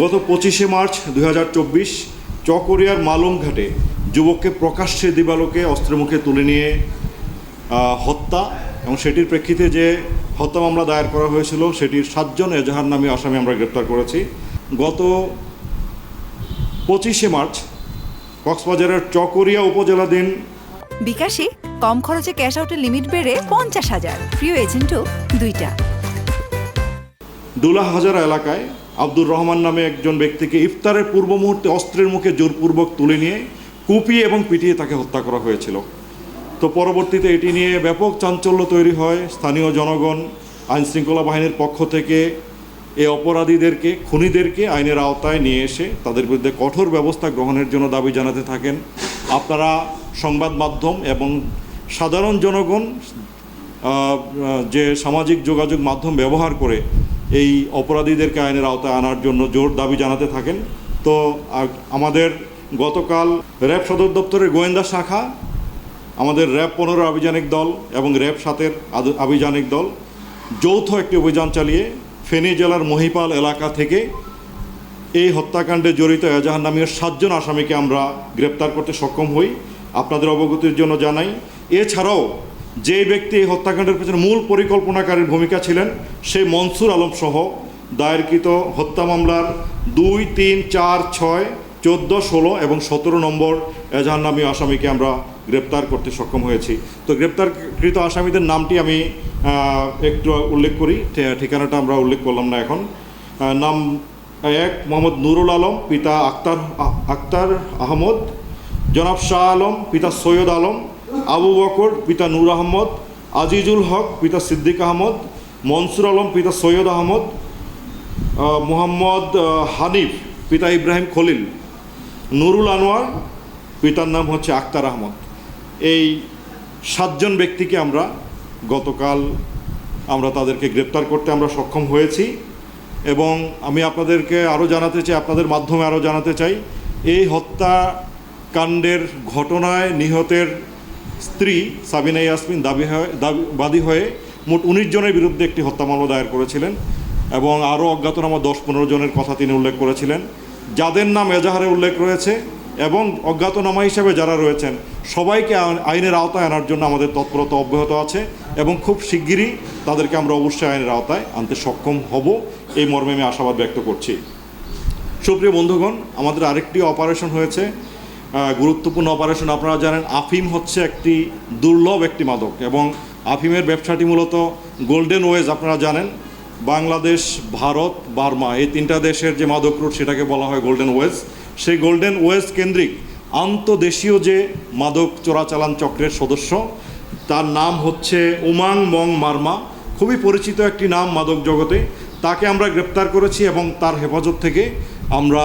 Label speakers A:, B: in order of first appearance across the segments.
A: গত 25শে মার্চ 2024 চকরিয়ার মালুমঘাটে যুবককে প্রকাশ্যে দিবালোকে অস্ত্রের মুখে তুলে নিয়ে হত্যা এবং সেটির প্রেক্ষিতে যে হত্যা মামলা দায়ের করা হয়েছিল সেটির 7 জন এজাহার নামী আসামি আমরা গ্রেপ্তার করেছি। গত 25শে মার্চ কক্সবাজারের চকরিয়া উপজেলাধীন
B: বিকাশে কম খরচে ক্যাশ আউটের লিমিট বেড়ে 50,000, প্রিয় এজেন্টও 2টা।
A: দুলাহাজারা এলাকায় আব্দুর রহমান নামে একজন ব্যক্তিকে ইফতারের পূর্ব মুহূর্তে অস্ত্রের মুখে জোরপূর্বক তুলে নিয়ে কুপিয়ে এবং পিটিয়ে তাকে হত্যা করা হয়েছিল। তো পরবর্তীতে এটি নিয়ে ব্যাপক চাঞ্চল্য তৈরি হয়। স্থানীয় জনগণ আইনশৃঙ্খলা বাহিনীর পক্ষ থেকে এই অপরাধীদেরকে, খুনিদেরকে আইনের আওতায় নিয়ে এসে তাদের বিরুদ্ধে কঠোর ব্যবস্থা গ্রহণের জন্য দাবি জানাতে থাকেন। আপনারা সংবাদ মাধ্যম এবং সাধারণ জনগণ যে সামাজিক যোগাযোগ মাধ্যম ব্যবহার করে এই অপরাধীদেরকে আইনের আওতায় আনার জন্য জোর দাবি জানাতে থাকেন। তো আমাদের গতকাল র্যাব সদর দপ্তরের গোয়েন্দা শাখা, আমাদের র্যাব 15 আভিযানিক দল এবং র্যাব 7-এর আভিযানিক দল যৌথ একটি অভিযান চালিয়ে ফেনী জেলার মহিপাল এলাকা থেকে এই হত্যাকাণ্ডে জড়িত এজাহার নামীয় 7 জন আসামিকে আমরা গ্রেপ্তার করতে সক্ষম হই। আপনাদের অবগতির জন্য জানাই, এছাড়াও যে ব্যক্তি এই হত্যাকাণ্ডের পেছনে মূল পরিকল্পনাকারীর ভূমিকা ছিলেন সেই মনসুর আলম সহ দায়েরকৃত হত্যা মামলার 2, 3, 4, 6, 14, 16 এবং 17 নম্বর এজাহারনামী আসামিকে আমরা গ্রেপ্তার করতে সক্ষম হয়েছি। তো গ্রেপ্তারকৃত আসামিদের নামটি আমি একটু উল্লেখ করি, ঠিকানাটা আমরা উল্লেখ করলাম না এখন। নাম 1 মোহাম্মদ নুরুল আলম, পিতা আক্তার আহমদ, জনাব শাহ আলম, পিতা সৈয়দ আলম, আবু বকর, পিতা নূর আহমদ, আজিজুল হক, পিতা সিদ্দিক আহমদ, মনসুর আলম, পিতা সৈয়দ আহমদ, মোহাম্মদ হানিফ, পিতা ইব্রাহিম খলিল, নুরুল আনোয়ার, পিতার নাম হচ্ছে আক্তার আহমদ। এই 7 জন ব্যক্তিকে আমরা গতকাল তাদেরকে গ্রেপ্তার করতে আমরা সক্ষম হয়েছি। এবং আমি আপনাদেরকে আরও জানাতে চাই, আপনাদের মাধ্যমে আরও জানাতে চাই, এই হত্যাকাণ্ডের ঘটনায় নিহতের স্ত্রী সাবিনা ইয়াসমিন বাদী হয়ে মোট 19 জনের বিরুদ্ধে একটি হত্যা মামলা দায়ের করেছিলেন এবং আরও অজ্ঞাতনামা 10-15 জনের কথা তিনি উল্লেখ করেছিলেন। যাদের নাম এজাহারে উল্লেখ রয়েছে এবং অজ্ঞাতনামা হিসেবে যারা রয়েছেন সবাইকে আইনের আওতায় আনার জন্য আমাদের তৎপরতা অব্যাহত আছে এবং খুব শিগগিরই তাদেরকে আমরা অবশ্যই আইনের আওতায় আনতে সক্ষম হব, এই মর্মে আমি আশাবাদ ব্যক্ত করছি। সুপ্রিয় বন্ধুগণ, আমাদের আরেকটি অপারেশন হয়েছে, গুরুত্বপূর্ণ অপারেশন। আপনারা জানেন আফিম হচ্ছে একটি দুর্লভ একটি মাদক এবং আফিমের ব্যবসাটি মূলত গোল্ডেন ওয়েজ। আপনারা জানেন বাংলাদেশ, ভারত, বার্মা এই 3টা দেশের যে মাদক রুট সেটাকে বলা হয় গোল্ডেন ওয়েজ। সেই গোল্ডেন ওয়েজ কেন্দ্রিক আন্তদেশীয় যে মাদক চোরাচালান চক্রের সদস্য, তার নাম হচ্ছে উমাং মং মারমা, খুবই পরিচিত একটি নাম মাদক জগতে। তাকে আমরা গ্রেপ্তার করেছি এবং তার হেফাজত থেকে আমরা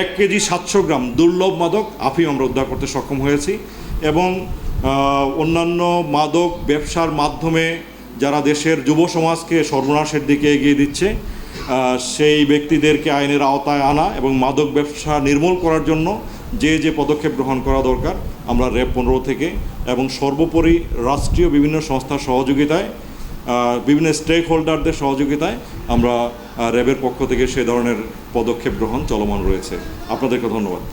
A: 1 কেজি 700 গ্রাম দুর্লভ মাদক আফিম আমরা উদ্ধার করতে সক্ষম হয়েছি। এবং অন্যান্য মাদক ব্যবসার মাধ্যমে যারা দেশের যুব সমাজকে সর্বনাশের দিকে এগিয়ে দিচ্ছে সেই ব্যক্তিদেরকে আইনের আওতায় আনা এবং মাদক ব্যবসা নির্মূল করার জন্য যে পদক্ষেপ গ্রহণ করা দরকার আমরা র্যাব 15 থেকে এবং সর্বোপরি রাষ্ট্রীয় বিভিন্ন সংস্থার সহযোগিতায়, বিভিন্ন স্টেক হোল্ডারদের সহযোগিতায় আমরা র্যাবের পক্ষ থেকে সে ধরনের পদক্ষেপ গ্রহণ চলমান রয়েছে। আপনাদেরকে ধন্যবাদ।